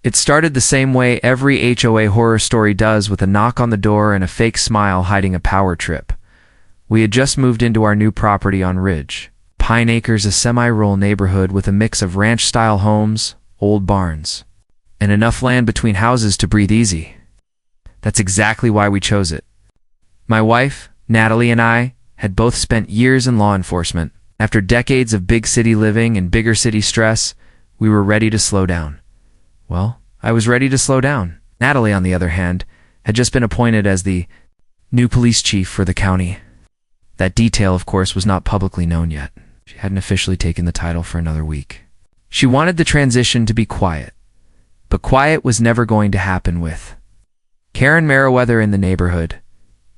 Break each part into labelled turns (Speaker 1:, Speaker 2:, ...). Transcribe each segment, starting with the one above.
Speaker 1: It started the same way every HOA horror story does, with a knock on the door and a fake smile hiding a power trip. We had just moved into our new property on Ridge. Pine Acres, a semi-rural neighborhood with a mix of ranch-style homes, old barns, and enough land between houses to breathe easy. That's exactly why we chose it. My wife, Natalie, and I had both spent years in law enforcement. After decades of big city living and bigger city stress, we were ready to slow down. Well, I was ready to slow down. Natalie, on the other hand, had just been appointed as the new police chief for the county. That detail, of course, was not publicly known yet. She hadn't officially taken the title for another week. She wanted the transition to be quiet, but quiet was never going to happen with Karen Meriwether in the neighborhood.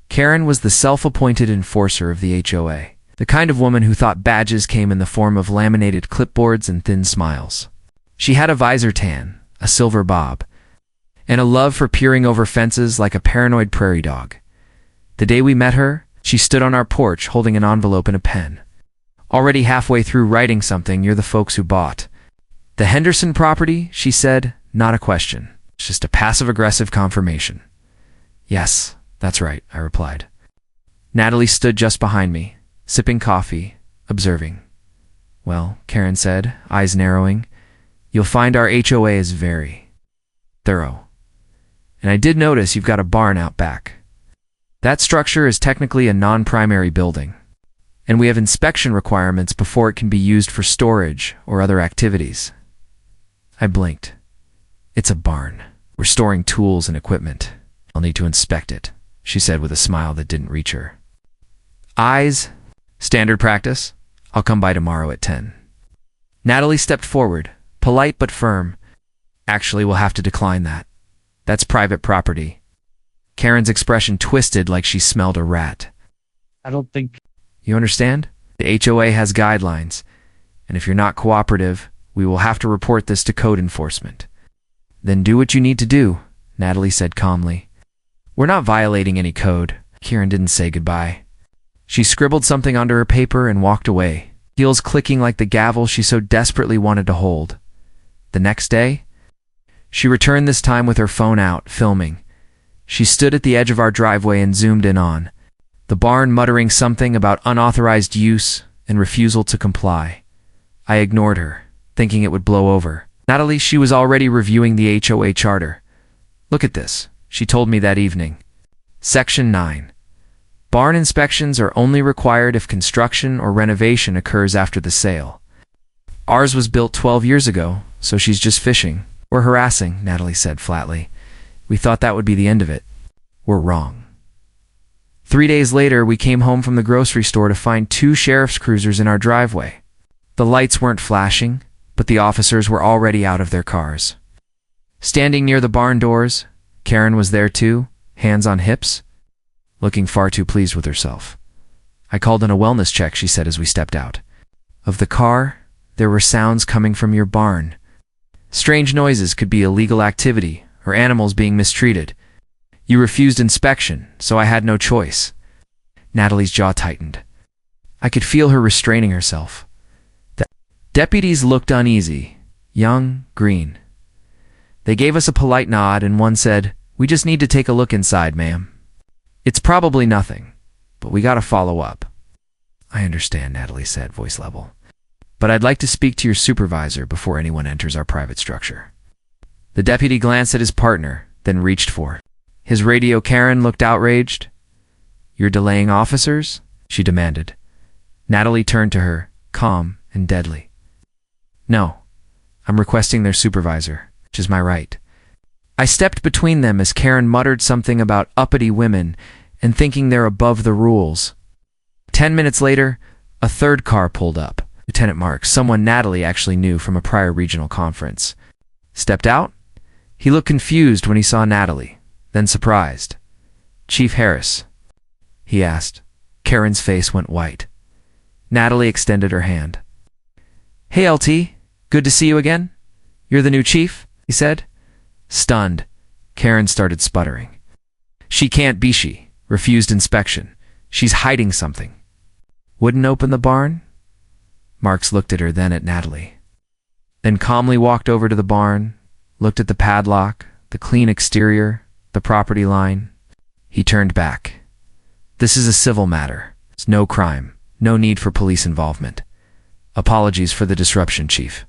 Speaker 1: Karen was the self-appointed enforcer of the HOA, the kind of woman who thought badges came in the form of laminated clipboards and thin smiles. She had a visor tan, a silver bob, and a love for peering over fences like a paranoid prairie dog. The day we met her, she stood on our porch holding an envelope and a pen. Already halfway through writing something, "You're the folks who bought the Henderson property," she said. Not a question, it's just a passive-aggressive confirmation. "Yes, that's right," I replied. Natalie stood just behind me, sipping coffee, observing. "Well," Karen said, eyes narrowing, "you'll find our HOA is very thorough. And I did notice you've got a barn out back. That structure is technically a non-primary building, and we have inspection requirements before it can be used for storage or other activities." I blinked. "It's a barn. We're storing tools and equipment. I'll need to inspect it," she said with a smile that didn't reach her. "Eyes, standard practice. I'll come by tomorrow at 10. Natalie stepped forward, polite but firm. "Actually, we'll have to decline that. That's private property." Karen's expression twisted like she smelled a rat.
Speaker 2: I don't think...
Speaker 1: "You understand? The HOA has guidelines, and if you're not cooperative, we will have to report this to code enforcement." "Then do what you need to do," Natalie said calmly. "We're not violating any code." Karen didn't say goodbye. She scribbled something onto her paper and walked away, heels clicking like the gavel she so desperately wanted to hold. The next day, she returned, this time with her phone out, filming. She stood at the edge of our driveway and zoomed in on the barn, muttering something about unauthorized use and refusal to comply. I ignored her, thinking it would blow over. Natalie, she was already reviewing the HOA charter. "Look at this," she told me that evening. Section 9. Barn inspections are only required if construction or renovation occurs after the sale. Ours was built 12 years ago, so she's just fishing. "We're harassing," Natalie said flatly. "We thought that would be the end of it. We're wrong." 3 days later, we came home from the grocery store to find 2 sheriff's cruisers in our driveway. The lights weren't flashing, but the officers were already out of their cars. Standing near the barn doors, Karen was there too, hands on hips, looking far too pleased with herself. "I called in a wellness check," she said as we stepped out. "Of the car, there were sounds coming from your barn. Strange noises, could be illegal activity or animals being mistreated. You refused inspection, so I had no choice." Natalie's jaw tightened. I could feel her restraining herself. The deputies looked uneasy, young, green. They gave us a polite nod, and one said, "We just need to take a look inside, ma'am. It's probably nothing, but we gotta follow up." "I understand," Natalie said, voice level. "But I'd like to speak to your supervisor before anyone enters our private structure." The deputy glanced at his partner, then reached for his radio. Karen looked outraged. "You're delaying officers?" she demanded. Natalie turned to her, calm and deadly. "No, I'm requesting their supervisor, which is my right." I stepped between them as Karen muttered something about uppity women and thinking they're above the rules. 10 minutes later, a third car pulled up. Lieutenant Marks, someone Natalie actually knew from a prior regional conference, stepped out. He looked confused when he saw Natalie, then surprised. "Chief Harris?" he asked. Karen's face went white. Natalie extended her hand. "Hey, LT, good to see you again. You're the new chief?" he said. Stunned, Karen started sputtering. "She can't be she. Refused inspection. She's hiding something." "Wouldn't open the barn?" Marks looked at her, then at Natalie. Then calmly walked over to the barn, looked at the padlock, the clean exterior, the property line. He turned back. This is a civil matter. It's no crime. No need for police involvement. Apologies for the disruption, Chief.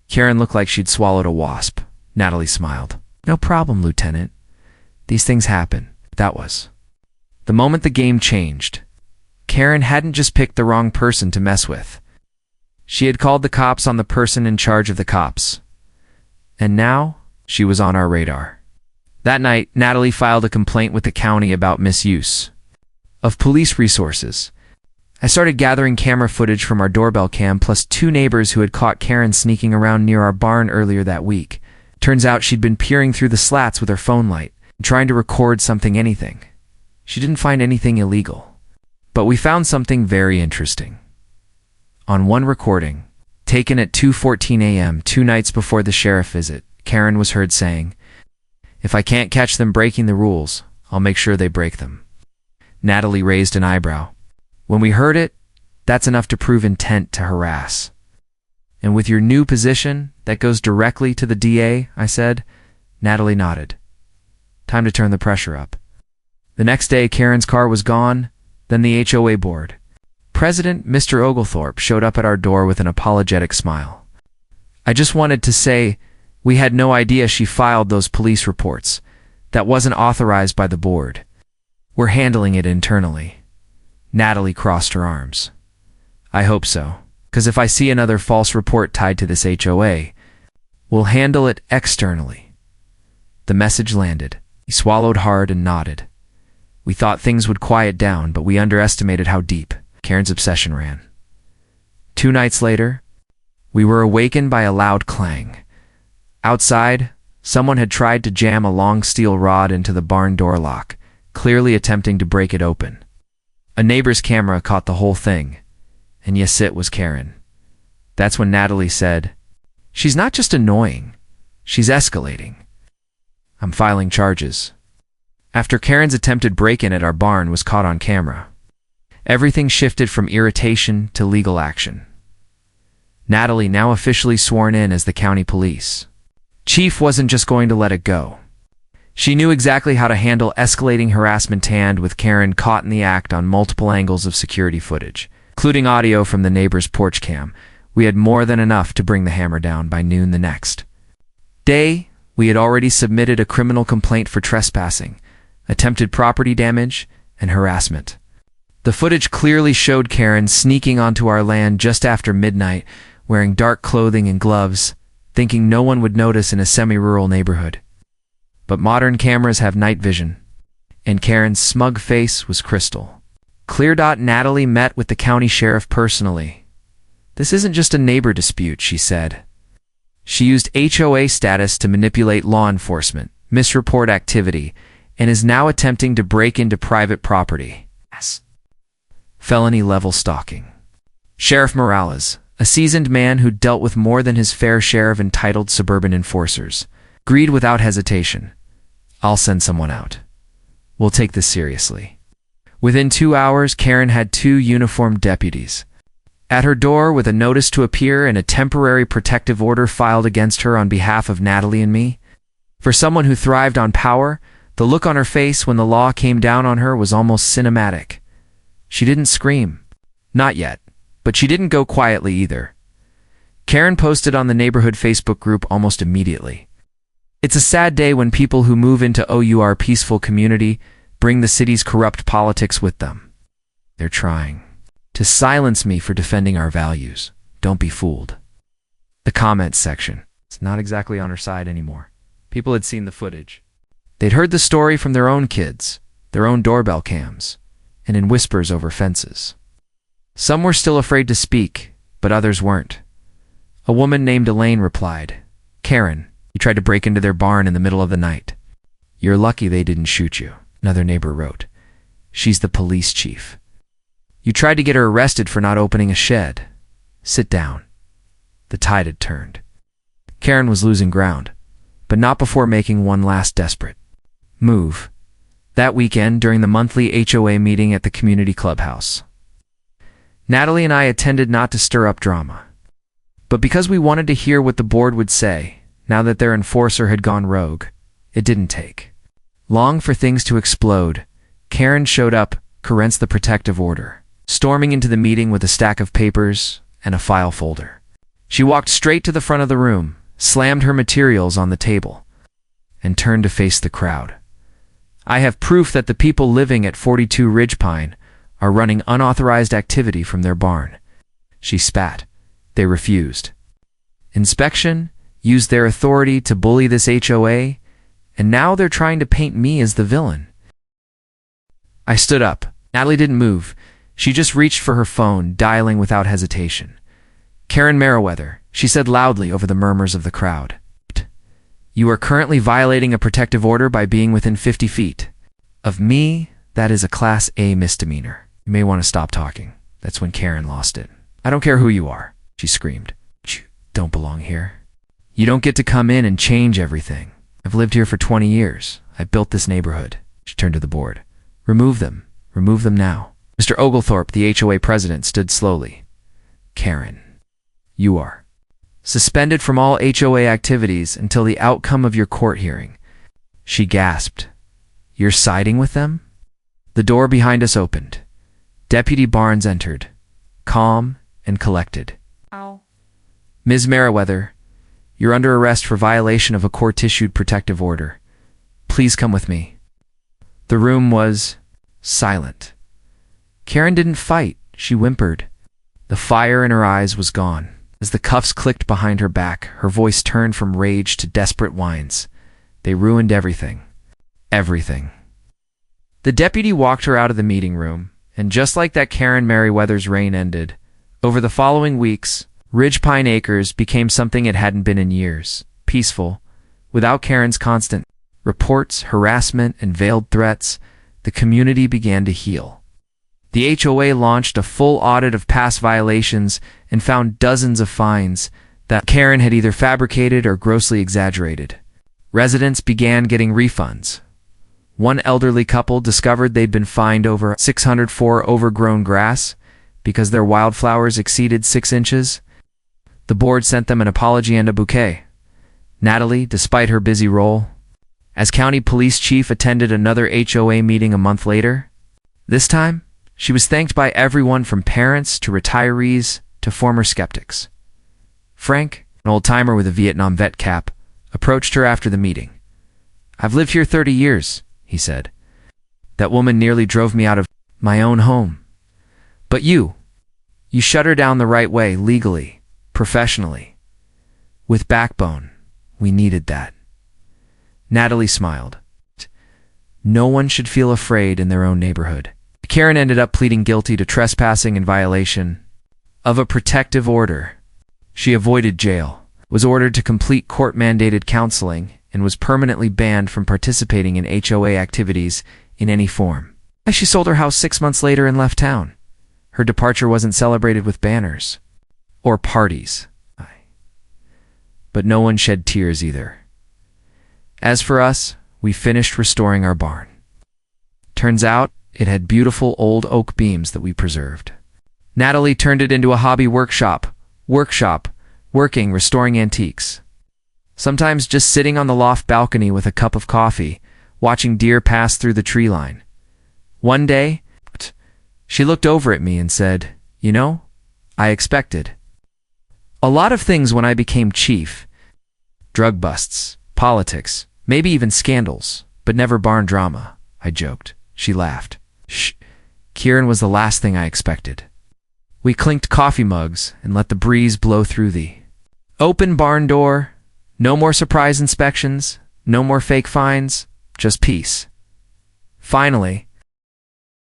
Speaker 1: Karen looked like she'd swallowed a wasp. Natalie smiled. No problem, Lieutenant. These things happen. That was. The moment the game changed, Karen hadn't just picked the wrong person to mess with. She had called the cops on the person in charge of the cops. And now, she was on our radar. That night, Natalie filed a complaint with the county about misuse of police resources. I started gathering camera footage from our doorbell cam plus 2 neighbors who had caught Karen sneaking around near our barn earlier that week. Turns out she'd been peering through the slats with her phone light, trying to record anything. She didn't find anything illegal. But we found something very interesting. On one recording, taken at 2:14 a.m., 2 nights before the sheriff visit, Karen was heard saying, "If I can't catch them breaking the rules, I'll make sure they break them." Natalie raised an eyebrow. When we heard it, that's enough to prove intent to harass. And with your new position, that goes directly to the DA, I said. Natalie nodded. Time to turn the pressure up. The next day, Karen's car was gone, then the HOA board. President Mr. Oglethorpe showed up at our door with an apologetic smile. I just wanted to say, we had no idea she filed those police reports. That wasn't authorized by the board. We're handling it internally. Natalie crossed her arms. I hope so, because if I see another false report tied to this HOA, we'll handle it externally. The message landed. He swallowed hard and nodded. We thought things would quiet down, but we underestimated how deep Karen's obsession ran. 2 nights later, we were awakened by a loud clang. Outside, someone had tried to jam a long steel rod into the barn door lock, clearly attempting to break it open. A neighbor's camera caught the whole thing, and yes, it was Karen. That's when Natalie said, "She's not just annoying, she's escalating. I'm filing charges." After Karen's attempted break-in at our barn was caught on camera, everything shifted from irritation to legal action. Natalie, now officially sworn in as the county police chief, wasn't just going to let it go. She knew exactly how to handle escalating harassment, and with Karen caught in the act on multiple angles of security footage, including audio from the neighbor's porch cam, we had more than enough to bring the hammer down by noon the next day. We had already submitted a criminal complaint for trespassing, attempted property damage, and harassment. The footage clearly showed Karen sneaking onto our land just after midnight, wearing dark clothing and gloves, thinking no one would notice in a semi-rural neighborhood. But modern cameras have night vision, and Karen's smug face was crystal clear. Natalie met with the county sheriff personally. This isn't just a neighbor dispute, she said. She used HOA status to manipulate law enforcement, misreport activity, and is now attempting to break into private property. Felony-level stalking. Sheriff Morales, a seasoned man who dealt with more than his fair share of entitled suburban enforcers, agreed without hesitation. I'll send someone out. We'll take this seriously. Within 2 hours, Karen had 2 uniformed deputies at her door with a notice to appear and a temporary protective order filed against her on behalf of Natalie and me. For someone who thrived on power, the look on her face when the law came down on her was almost cinematic. She didn't scream. Not yet. But she didn't go quietly either. Karen posted on the neighborhood Facebook group almost immediately. It's a sad day when people who move into our peaceful community bring the city's corrupt politics with them. They're trying to silence me for defending our values. Don't be fooled. The comments section. It's not exactly on her side anymore. People had seen the footage. They'd heard the story from their own kids, their own doorbell cams, and in whispers over fences. Some were still afraid to speak, but others weren't. A woman named Elaine replied, "Karen, you tried to break into their barn in the middle of the night. You're lucky they didn't shoot you." Another neighbor wrote, "She's the police chief. You tried to get her arrested for not opening a shed. Sit down." The tide had turned. Karen was losing ground, but not before making one last desperate move. That weekend, during the monthly HOA meeting at the community clubhouse, Natalie and I attended not to stir up drama, but because we wanted to hear what the board would say. now that their enforcer had gone rogue. It didn't take long for things to explode. Karen showed up, commenced the protective order, storming into the meeting with a stack of papers and a file folder. She walked straight to the front of the room, slammed her materials on the table, and turned to face the crowd. "I have proof that the people living at 42 Ridgepine are running unauthorized activity from their barn." She spat. They refused. Inspection used their authority to bully this HOA, and now they're trying to paint me as the villain. I stood up. Natalie didn't move. She just reached for her phone, dialing without hesitation. "Karen Meriwether," she said loudly over the murmurs of the crowd. "You are currently violating a protective order by being within 50 feet of me. That is a Class A misdemeanor. You may want to stop talking." That's when Karen lost it. "I don't care who you are," she screamed. "You don't belong here. You don't get to come in and change everything. I've lived here for 20 years. I built this neighborhood." She turned to the board. "Remove them. Remove them now." Mr. Oglethorpe, the HOA president, stood slowly. "Karen, you are suspended from all HOA activities until the outcome of your court hearing." She gasped. "You're siding with them?" The door behind us opened. Deputy Barnes entered, calm and collected.
Speaker 2: Ow.
Speaker 1: "Ms. Meriwether, you're under arrest for violation of a court-issued protective order. Please come with me." The room was silent. Karen didn't fight. She whimpered. The fire in her eyes was gone. As the cuffs clicked behind her back, her voice turned from rage to desperate whines. They ruined everything. Everything. The deputy walked her out of the meeting room, and just like that, Karen Meriwether's reign ended. Over the following weeks, Ridgepine Acres became something it hadn't been in years. Peaceful. Without Karen's constant reports, harassment, and veiled threats, the community began to heal. The HOA launched a full audit of past violations and found dozens of fines that Karen had either fabricated or grossly exaggerated. Residents began getting refunds. One elderly couple discovered they'd been fined over $600 for overgrown grass because their wildflowers exceeded 6 inches. The board sent them an apology and a bouquet. Natalie, despite her busy role as county police chief, attended another HOA meeting a month later. This time, she was thanked by everyone from parents to retirees to former skeptics. Frank, an old-timer with a Vietnam vet cap, approached her after the meeting. "I've lived here 30 years, he said. "That woman nearly drove me out of my own home. But you shut her down the right way, legally, professionally. With backbone. We needed that." Natalie smiled. No one should feel afraid in their own neighborhood. Karen ended up pleading guilty to trespassing in violation of a protective order. She avoided jail, was ordered to complete court-mandated counseling, and was permanently banned from participating in HOA activities in any form. She sold her house 6 months later and left town. Her departure wasn't celebrated with banners or parties. But no one shed tears either. As for us, we finished restoring our barn. Turns out, it had beautiful old oak beams that we preserved. Natalie turned it into a hobby working, restoring antiques. Sometimes just sitting on the loft balcony with a cup of coffee, watching deer pass through the tree line. One day, she looked over at me and said, "You know, I expected a lot of things when I became chief. Drug busts, politics, maybe even scandals, but never barn drama," I joked. She laughed. "Shh. Kieran was the last thing I expected." We clinked coffee mugs and let the breeze blow through the open barn door. No more surprise inspections, no more fake fines, just peace. Finally,